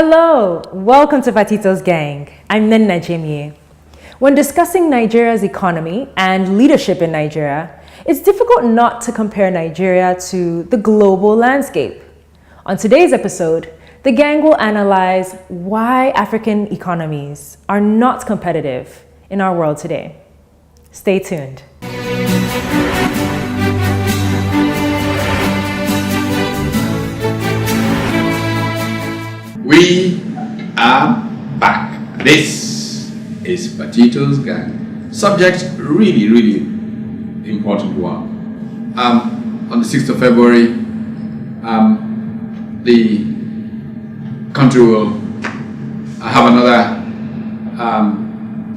Hello, welcome to Patito's Gang. I'm Chinua Achebe. When discussing Nigeria's economy and leadership in Nigeria, it's difficult not to compare Nigeria to the global landscape. On today's episode, the gang will analyze why African economies are not competitive in our world today. Stay tuned. We are back. This is Patito's Gang. Subject really important one. On the 6th of February, the country will have another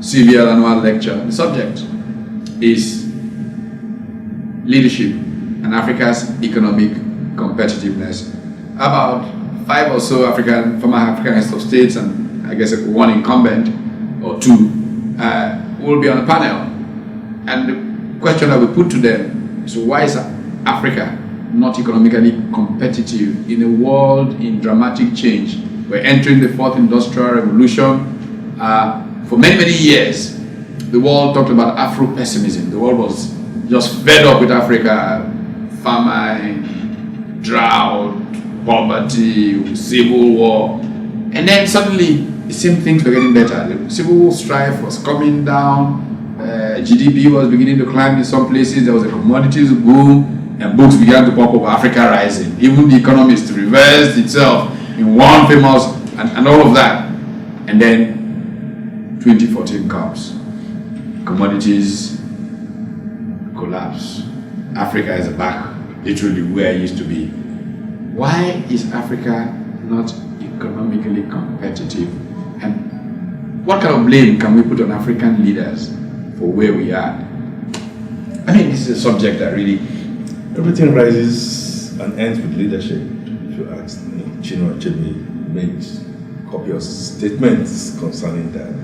CVL annual lecture. The subject is leadership and Africa's economic competitiveness. About 5 or so former African heads of states and I guess one incumbent or two will be on the panel. And the question that we put to them is, why is Africa not economically competitive in a world in dramatic change? We're entering the fourth industrial revolution. For many years, the world talked about Afro-pessimism. The world was just fed up with Africa, famine, drought, poverty, civil war, and then suddenly it seemed things were getting better. The civil strife was coming down, GDP was beginning to climb in some places, there was a commodities boom, and books began to pop up, Africa Rising. Even The Economist reversed itself in one famous, and all of that. And then 2014 comes. Commodities collapse. Africa is back literally where it used to be. Why is Africa not economically competitive? And what kind of blame can we put on African leaders for where we are? I mean, this is a subject that really... Everything rises and ends with leadership. If you ask me, Chinua Achebe made copious statements concerning that.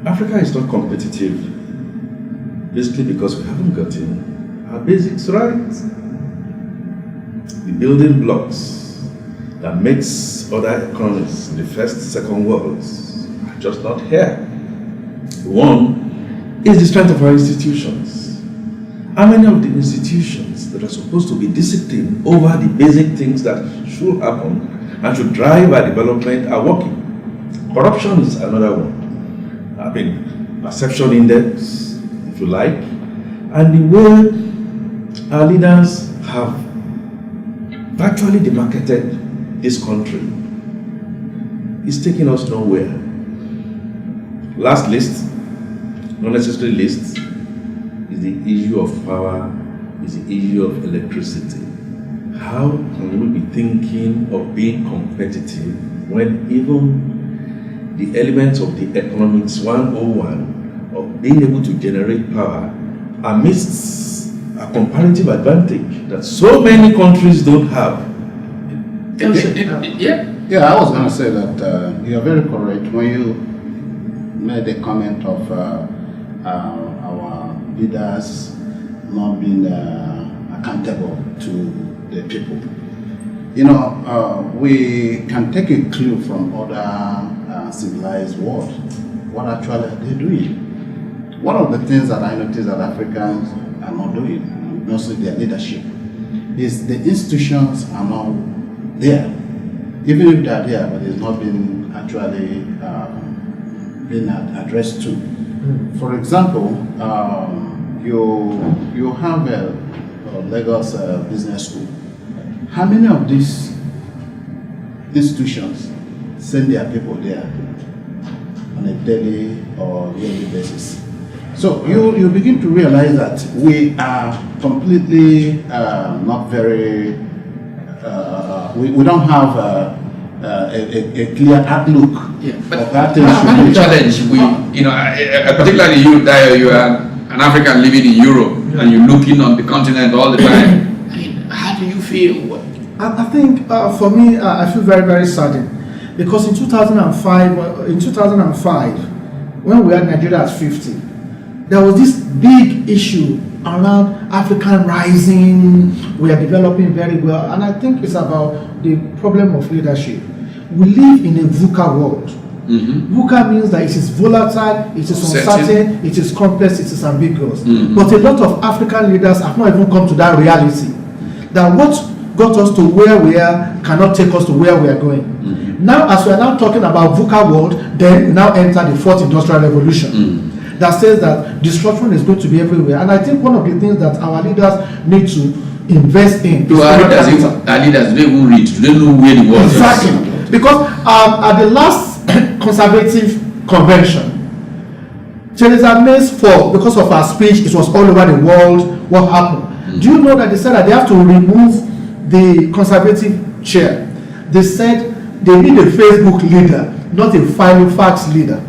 Africa is not competitive basically because we haven't gotten our basics right. The building blocks that makes other economies in the first, second worlds are just not here. One is the strength of our institutions. How many of the institutions that are supposed to be disciplined over the basic things that should happen and should drive our development are working? Corruption is another one. I mean, perception index, if you like, and the way our leaders have virtually demarketed this country is taking us nowhere. Last list, not necessarily least, is the issue of power, is the issue of electricity. How can we be thinking of being competitive when even the elements of the economics 101 of being able to generate power amidst a comparative advantage that so many countries don't have? Yeah, I was going to say that you're very correct when you made a comment of our leaders not being accountable to the people. You know, we can take a clue from other civilized world. What actually are they doing? One of the things that I noticed that Africans are not doing, mostly their leadership, is the institutions are not there. Even if they are there, but it's not been actually been addressed to. For example, you have a Lagos Business School. How many of these institutions send their people there on a daily or yearly basis? So you begin to realize that we are completely not very, we don't have a clear outlook. Yeah, but the challenge, particularly you, Dio, you are an African living in Europe, and you're looking on the continent all the time. I mean, how do you feel? I think for me, I feel very saddened because in 2005, when we had Nigeria at 50, there was this big issue around African rising, we are developing very well, and I think it's about the problem of leadership. We live in a VUCA world. VUCA means that it is volatile, it is uncertain, it is complex, it is ambiguous. But a lot of African leaders have not even come to that reality. That what got us to where we are cannot take us to where we are going. Now, as we are now talking about VUCA world, then we now enter the fourth industrial revolution. That says that destruction is going to be everywhere. And I think one of the things that our leaders need to invest in. Do our leaders do they even read? Do they know where the world is? Exactly. Because at the last conservative convention, Theresa May's fall, because of her speech, it was all over the world. What happened? Do you know that they said that they have to remove the conservative chair? They said they need a Facebook leader, not a Filofax leader.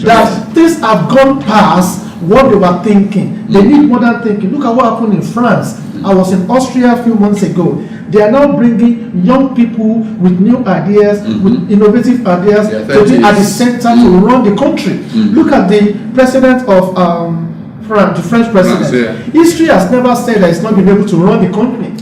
That things have gone past what they were thinking. They need modern thinking. Look at what happened in France. I was in Austria a few months ago. They are now bringing young people with new ideas, with innovative ideas, to be at the center to run the country. Look at the president of France, the French president. History has never said that it's not been able to run the country.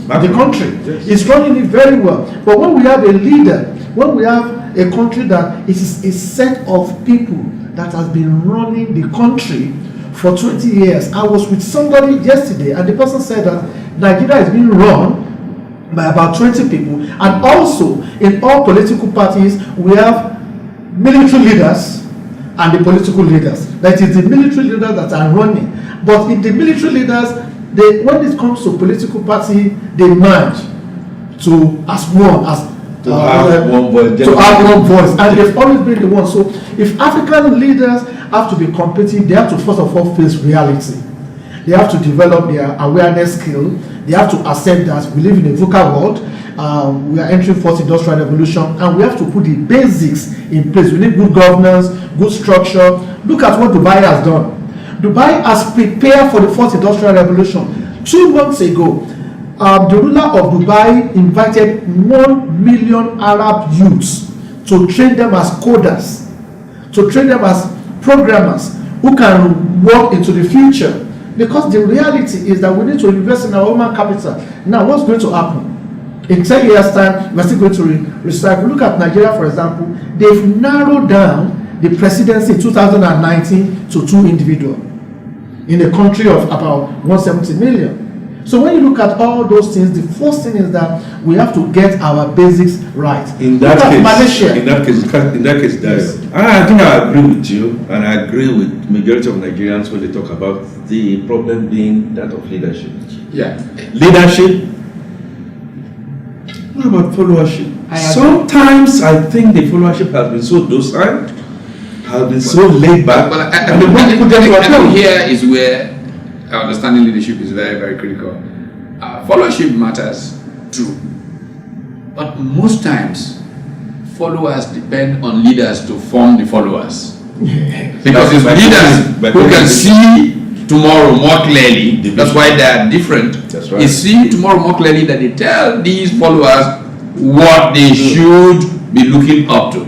It's running it very well. But when we have a leader, when we have a country that is a set of people that has been running the country for 20 years. I was with somebody yesterday and the person said that Nigeria is being run by about 20 people, and also in all political parties we have military leaders and the political leaders. That is the military leaders that are running. But in the military leaders, when it comes to political party, they merge to as one, to have one voice, and they've always been the one. So if African leaders have to be competitive, they have to first of all face reality. They have to develop their awareness skill. They have to accept that we live in a VUCA world. We are entering fourth industrial revolution, and we have to put the basics in place. We need good governance, good structure. Look at what Dubai has done. Dubai has prepared for the fourth industrial revolution. 2 months ago, the ruler of Dubai invited 1 million Arab youths to train them as coders, to train them as programmers who can work into the future. Because the reality is that we need to invest in our human capital. Now, what's going to happen? In 10 years' time, we're still going to recycle. Look at Nigeria, for example. They've narrowed down the presidency in 2019 to 2 individuals in a country of about 170 million. So when you look at all those things, the first thing is that we have to get our basics right. In that case, yes. I think I agree with you, and I agree with majority of Nigerians when they talk about the problem being that of leadership. Yeah. Leadership. What about followership? Sometimes I think the followership has been so docile, has been so laid back. But I think here is where understanding leadership is very, very critical. Followership matters too, but most times followers depend on leaders to form the followers. Because it's leaders who can see tomorrow more clearly. That's why they are different. That's right. It's seeing tomorrow more clearly that they tell these followers what they should be looking up to.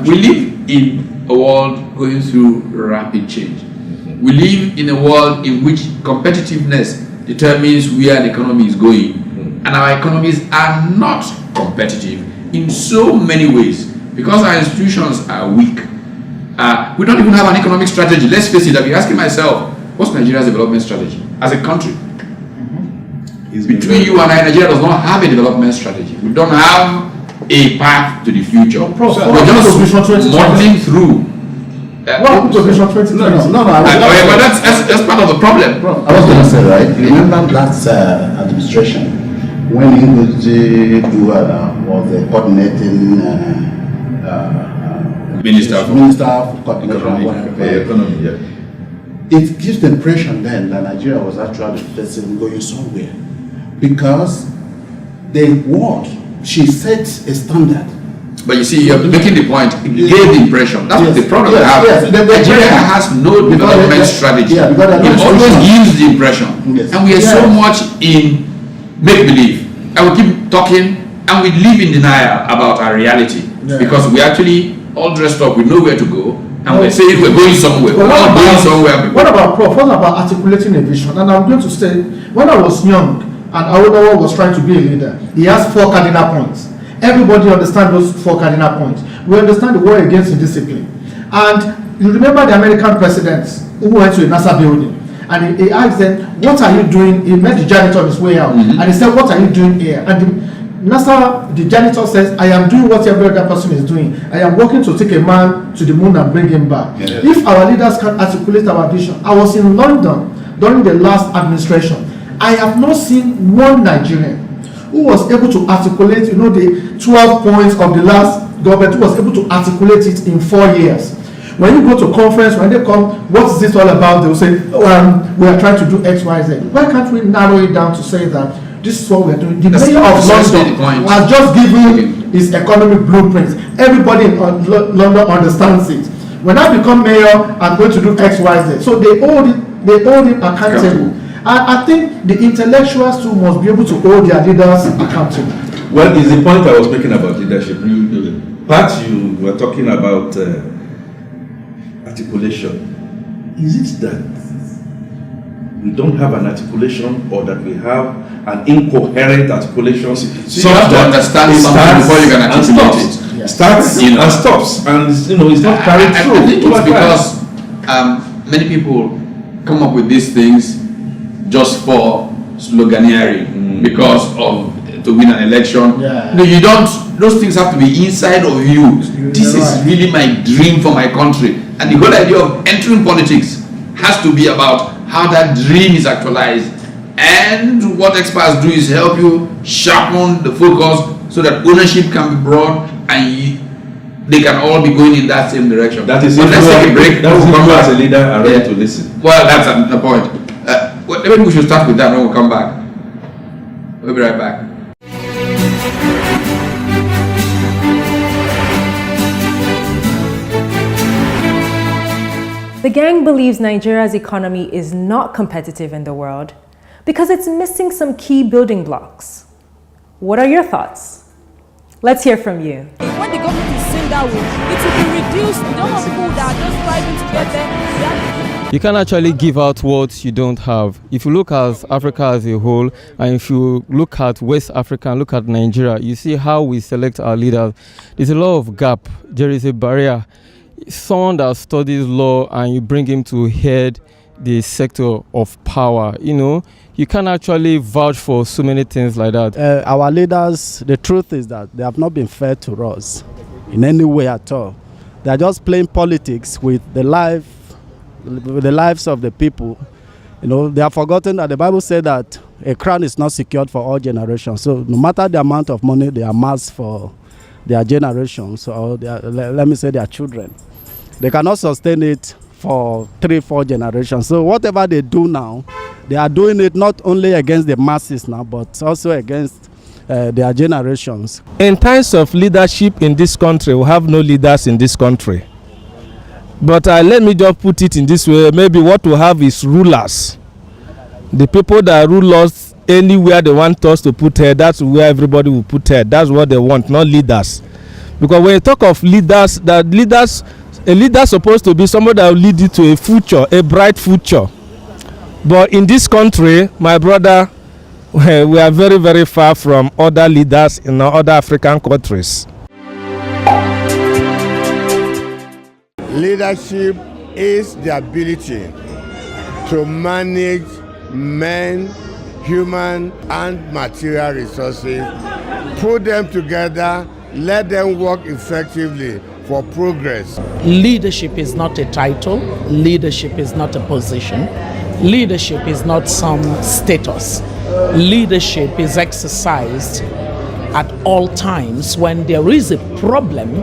We live in a world going through rapid change. We live in a world in which competitiveness determines where the economy is going, and our economies are not competitive in so many ways because our institutions are weak. We don't even have an economic strategy. Let's face it, I've been asking myself, what's Nigeria's development strategy as a country? Between you and I, Nigeria does not have a development strategy. We don't have a path to the future. We're just modeling through. But that's part of the problem. I was going to say, right, remember last administration when Ngozi was the coordinating Minister of Economy. It gives the impression then that Nigeria was actually going somewhere because she set a standard. But you see, you're making the point. It gave the impression. That's the problem I have. Nigeria has no development strategy. It always gives the impression. And we are so much in make-believe. And we keep talking and we live in denial about our reality. Because we actually all dressed up, we know where to go, And we're saying we're going somewhere. We're not going somewhere. What about Prof? What about articulating a vision? And I'm going to say, when I was young and Awolowo was trying to be a leader, he has 4 cardinal points. Everybody understands those 4 cardinal points. We understand the war against indiscipline. And you remember the American presidents who went to a NASA building and he asked them, what are you doing? He met the janitor on his way out and he said, what are you doing here? And the janitor says, I am doing what every other person is doing. I am working to take a man to the moon and bring him back. Yes. If our leaders can articulate our vision, I was in London during the last administration. I have not seen one Nigerian who was able to articulate, the 12 points of the last government, who was able to articulate it in 4 years. When you go to conference, when they come, what is this all about? They will say, we are trying to do X, Y, Z. Why can't we narrow it down to say that this is what we are doing? The mayor of London has just given his economic blueprints. Everybody in London understands it. When I become mayor, I'm going to do X, Y, Z. So they hold him accountable. And I think the intellectuals too must be able to hold their leaders accountable. Well, it's the point I was making about leadership. Part you were talking about articulation. Is it that we don't have an articulation, or that we have an incoherent articulation? So you have to understand something before you can articulate it. Yes. Starts and stops, and it's not carried through. I think it's because many people come up with these things just for sloganeering, because of to win an election. Yeah. No, you don't. Those things have to be inside of you. This is really my dream for my country, and the whole idea of entering politics has to be about how that dream is actualized. And what experts do is help you sharpen the focus so that ownership can be brought and they can all be going in that same direction. That is but let's take a break. That is if you as a leader are ready to listen. Well, that's the point. Maybe we should start with that when we come back. We'll be right back. The gang believes Nigeria's economy is not competitive in the world because it's missing some key building blocks. What are your thoughts? Let's hear from you. When the government is saying that way, it will be reduced. We don't have people that are just striving to get there. You can actually give out what you don't have. If you look at Africa as a whole, and if you look at West Africa and look at Nigeria, you see how we select our leaders. There's a lot of gap. There is a barrier. Someone that studies law and you bring him to head the sector of power, you can actually vouch for so many things like that. Our leaders, the truth is that they have not been fair to us in any way at all. They are just playing politics with the lives of the people. They have forgotten that the Bible said that a crown is not secured for all generations. So no matter the amount of money they amass for their generations, or let me say their children, they cannot sustain it for 3-4 generations. So whatever they do now, they are doing it not only against the masses now, but also against their generations. In times of leadership in this country, we have no leaders in this country. But let me just put it in this way. Maybe what we have is rulers. The people that rule us anywhere they want us to put head, that's where everybody will put head. That's what they want, not leaders. Because when you talk of leaders, a leader is supposed to be somebody that will lead you to a future, a bright future. But in this country, my brother, we are very, very far from other leaders in other African countries. Leadership is the ability to manage men, human and material resources, put them together, let them work effectively for progress. Leadership is not a title, leadership is not a position, leadership is not some status. Leadership is exercised at all times when there is a problem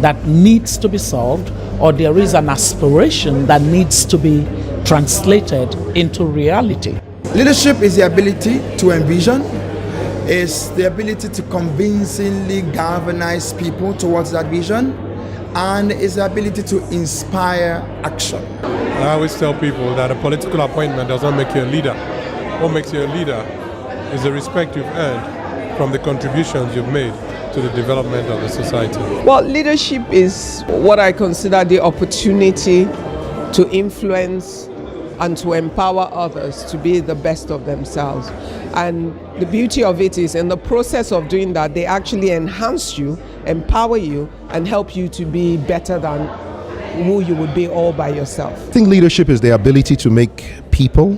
that needs to be solved, or there is an aspiration that needs to be translated into reality. Leadership is the ability to envision, is the ability to convincingly galvanize people towards that vision, and is the ability to inspire action. I always tell people that a political appointment does not make you a leader. What makes you a leader is the respect you've earned from the contributions you've made to the development of the society? Well, leadership is what I consider the opportunity to influence and to empower others to be the best of themselves. And the beauty of it is, in the process of doing that, they actually enhance you, empower you, and help you to be better than who you would be all by yourself. I think leadership is the ability to make people,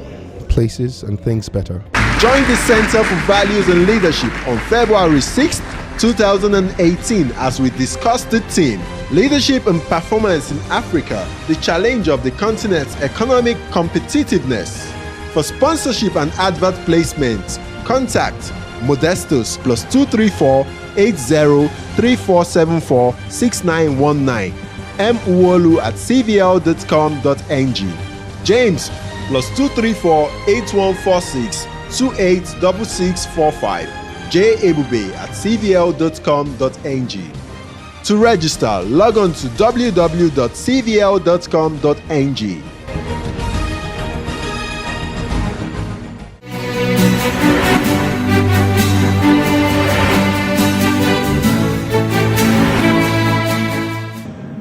places, and things better. Join the Center for Values and Leadership on February 6th, 2018 as we discuss the theme Leadership and Performance in Africa, the challenge of the continent's economic competitiveness. For sponsorship and advert placement, contact Modestus +234 80 3474 6919, muolu@cvl.com.ng, James +234 8146 286645, jebube@cvl.com.ng. To register, log on to www.cvl.com.ng.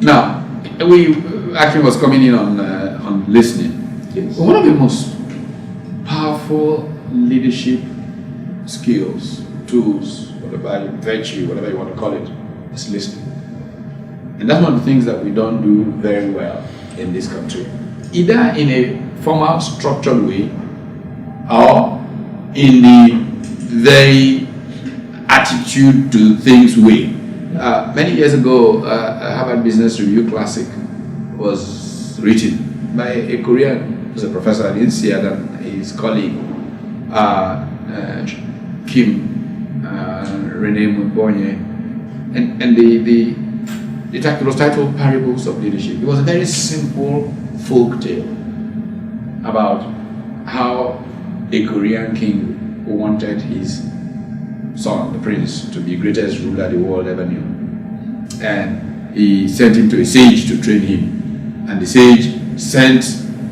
Now, we actually was coming in on listening. Yes. One of the most powerful leadership skills, tools, whatever, virtue, whatever you want to call it, is listening. And that's one of the things that we don't do very well in this country. Either in a formal, structured way, or in the very attitude to things way. Many years ago, Harvard Business Review Classic was written by a Korean who's a professor. I didn't see it, and his colleague, Kim Rene Mbonye, and it was titled Parables of Leadership. It was a very simple folk tale about how a Korean king who wanted his son, the prince, to be the greatest ruler the world ever knew. And he sent him to a sage to train him. And the sage sent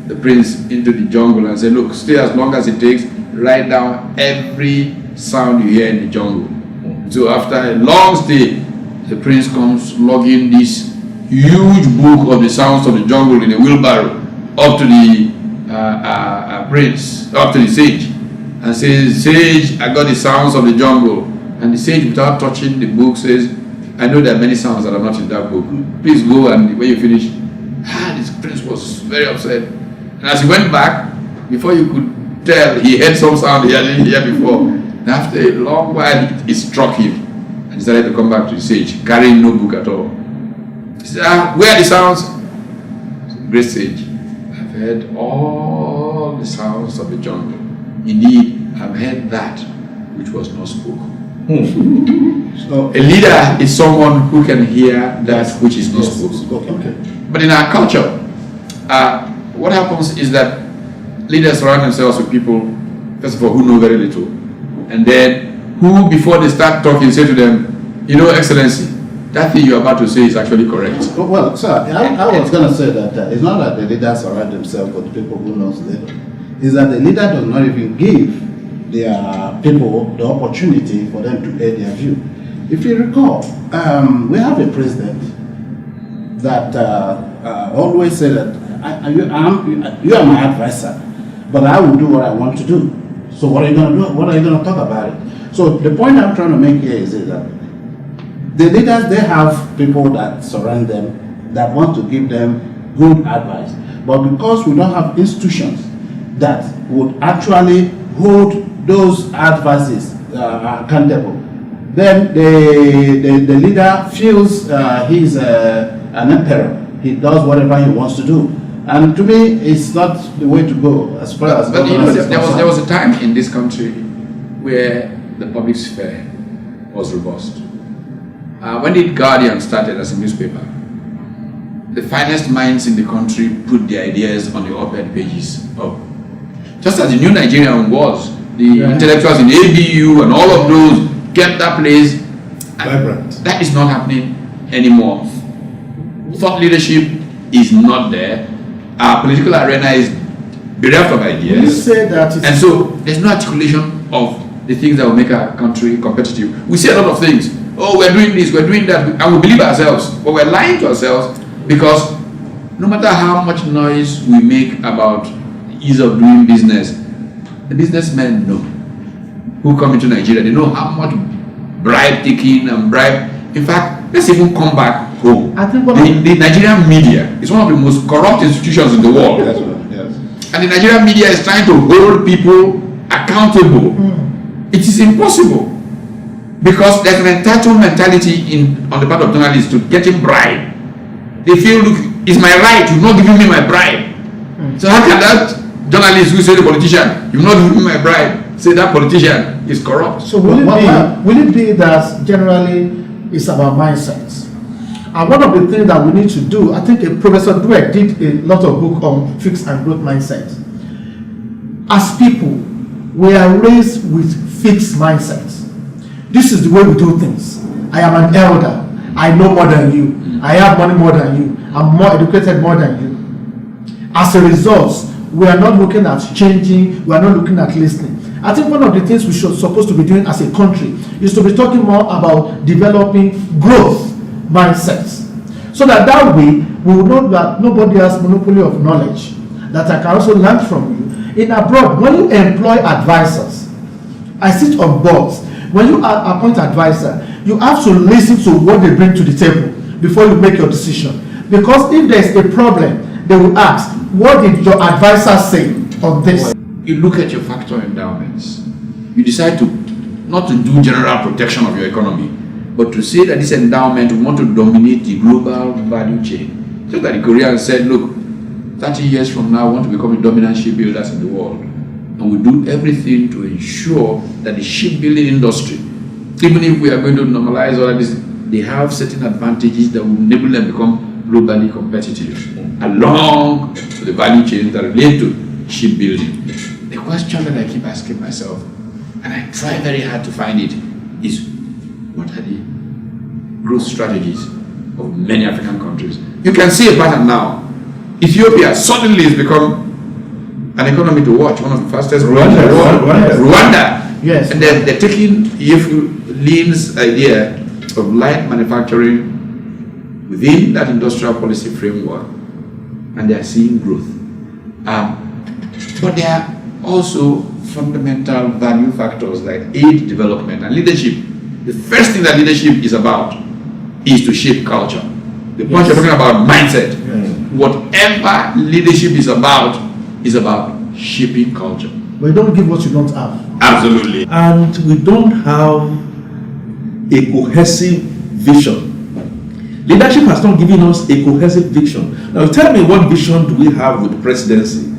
the prince into the jungle and said, look, stay as long as it takes, write down every sound you hear in the jungle. So after a long stay, the prince comes lugging this huge book of the sounds of the jungle in a wheelbarrow up to the prince, up to the sage, and says, sage, I got the sounds of the jungle. And the sage, without touching the book, says, I know there are many sounds that are not in that book. Please go, and when you finish, this prince was very upset. And as he went back, before you could tell, he heard some sound he hadn't heard before. And after a long while, it struck him. And he started to come back to the sage, carrying no book at all. He said, where are the sounds? Great sage, I've heard all the sounds of the jungle. Indeed, I've heard that which was not spoken. So a leader is someone who can hear that which is not spoken. Okay. But in our culture, what happens is that leaders surround themselves with people, first of all, who know very little, and then who, before they start talking, say to them, you know, Excellency, that thing you're about to say is actually correct. Well, sir, I was going to say that it's not that the leaders surround themselves with people who knows little. It's that the leader does not even give their people the opportunity for them to air their view. If you recall, we have a president that always said that you are my advisor, but I will do what I want to do. So what are you going to do? What are you going to talk about it? So the point I'm trying to make here is that the leaders, they have people that surround them that want to give them good advice. But because we don't have institutions that would actually hold those advices accountable, then the leader feels he's an emperor. He does whatever he wants to do. And to me, it's not the way to go as far as But you know, there was a time in this country where the public sphere was robust. When the Guardian started as a newspaper, the finest minds in the country put their ideas on the op-ed pages of, just as the New Nigerian was, the intellectuals in ABU and all of those kept that place vibrant. That is not happening anymore. Thought leadership is not there. Our political arena is bereft of ideas. You say that, and so there's no articulation of the things that will make our country competitive. We say a lot of things. Oh, we're doing this, we're doing that, and we believe ourselves, but we're lying to ourselves, because no matter how much noise we make about ease of doing business, the businessmen know who come into Nigeria. They know how much bribe taking and bribe. In fact, let's even come back home. I think the Nigerian media is one of the most corrupt institutions in the world. Yes, yes. And the Nigerian media is trying to hold people accountable. It is impossible, because there's an entitled mentality on the part of journalists to getting bribe. They feel, look, it's my right, you've not given me my bribe. So how can that journalist who say the politician, you've not given me my bribe, say that politician is corrupt? So will it be that generally it's about mindsets? And one of the things that we need to do, I think Professor Dweck did a lot of book on fixed and growth mindset. As people, we are raised with fixed mindsets. This is the way we do things. I am an elder. I know more than you. I have money more than you. I'm more educated more than you. As a result, we are not looking at changing. We are not looking at listening. I think one of the things we should supposed to be doing as a country is to be talking more about developing growth mindsets, so that way we will know that nobody has monopoly of knowledge, that I can also learn from you. In abroad, when you employ advisors, I sit on boards. When you appoint advisor, you have to listen to what they bring to the table before you make your decision. Because if there is a problem, they will ask, what did your advisor say on this? You look at your factor endowments. You decide to not to do general protection of your economy, but to say that this endowment we want to dominate the global value chain. So that the Koreans said, look, 30 years from now, we want to become the dominant shipbuilders in the world. And we do everything to ensure that the shipbuilding industry, even if we are going to normalize all of this, they have certain advantages that will enable them to become globally competitive along the value chains that relate to shipbuilding. The question that I keep asking myself, and I try very hard to find it, is what are the growth strategies of many African countries? You can see a pattern now. Ethiopia suddenly has become an economy to watch, one of the fastest growing in the world. Rwanda. Yes. And they're taking Lean's idea of light manufacturing within that industrial policy framework, and they are seeing growth. But there are also fundamental value factors like aid development and leadership. The first thing that leadership is about is to shape culture. The point you're talking about, mindset. Whatever leadership is about shaping culture. But you don't give what you don't have. Absolutely. And we don't have a cohesive vision. Leadership has not given us a cohesive vision. Now tell me, what vision do we have with the presidency?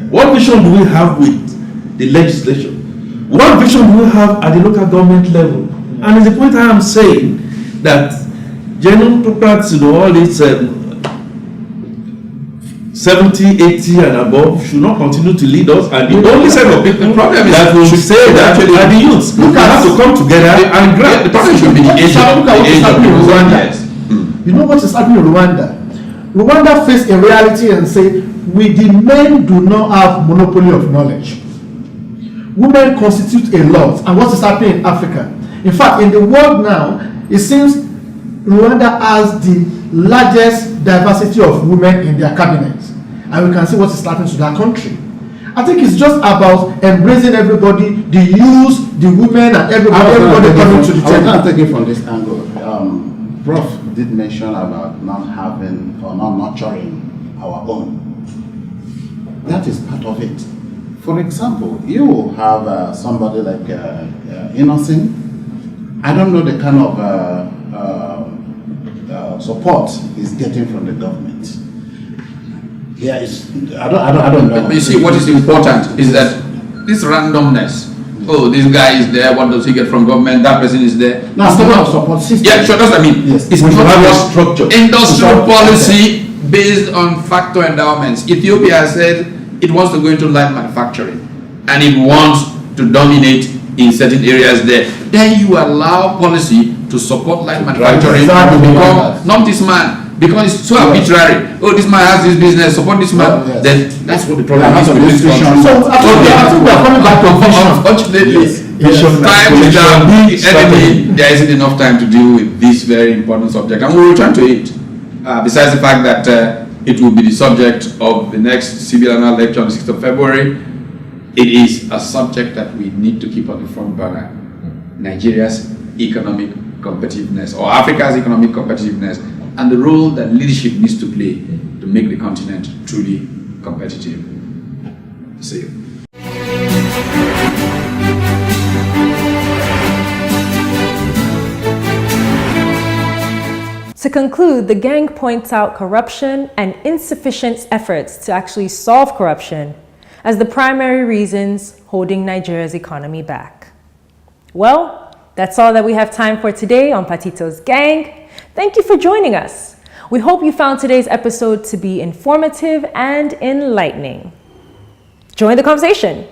What vision do we have with the legislation? What vision do we have at the local government level? And it's the point I am saying that genocrats, all these 70, 80 and above should not continue to lead us, and the only set of people that will say that are the youths. We have to come together and grab. The problem should be the age of Rwanda. You know what is happening in Rwanda? Rwanda face a reality and say, the men do not have monopoly of knowledge. Women constitute a lot, and what is happening in Africa? In fact, in the world now, it seems Rwanda has the largest diversity of women in their cabinets, and we can see what is happening to that country. I think it's just about embracing everybody, the youth, the women, and everybody coming to the table. I was taking from this angle. Prof did mention about not having or not nurturing our own. That is part of it. For example, you have somebody like Innocent. I don't know the kind of support he's getting from the government. Yeah, I don't know. But you see, what is important is that this randomness. Oh, this guy is there. What does he get from government? That person is there. No, it's not a support system. Yeah, sure. That's what I mean. Yes. It's not about structure. Industrial policy based on factor endowments. Ethiopia said it wants to go into light manufacturing, and it wants to dominate in certain areas there. Then you allow policy to support light manufacturing to become not this man. Because it's so arbitrary. Oh, this man has this business, support this man. Then that's what the problem is with this country. So I think we are coming back to vision. Unfortunately, Vision Time is down. strategy. There isn't enough time to deal with this very important subject, and we will return to it. Besides the fact that it will be the subject of the next CBLNR lecture on the 6th of February, it is a subject that we need to keep on the front burner. Nigeria's economic competitiveness, or Africa's economic competitiveness, and the role that leadership needs to play to make the continent truly competitive. See you. To conclude, the gang points out corruption and insufficient efforts to actually solve corruption as the primary reasons holding Nigeria's economy back. Well, that's all that we have time for today on Patito's Gang. Thank you for joining us. We hope you found today's episode to be informative and enlightening. Join the conversation.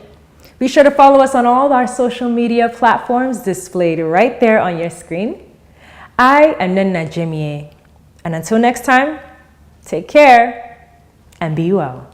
Be sure to follow us on all our social media platforms displayed right there on your screen. I am Nina Jemie, and until next time, take care and be well.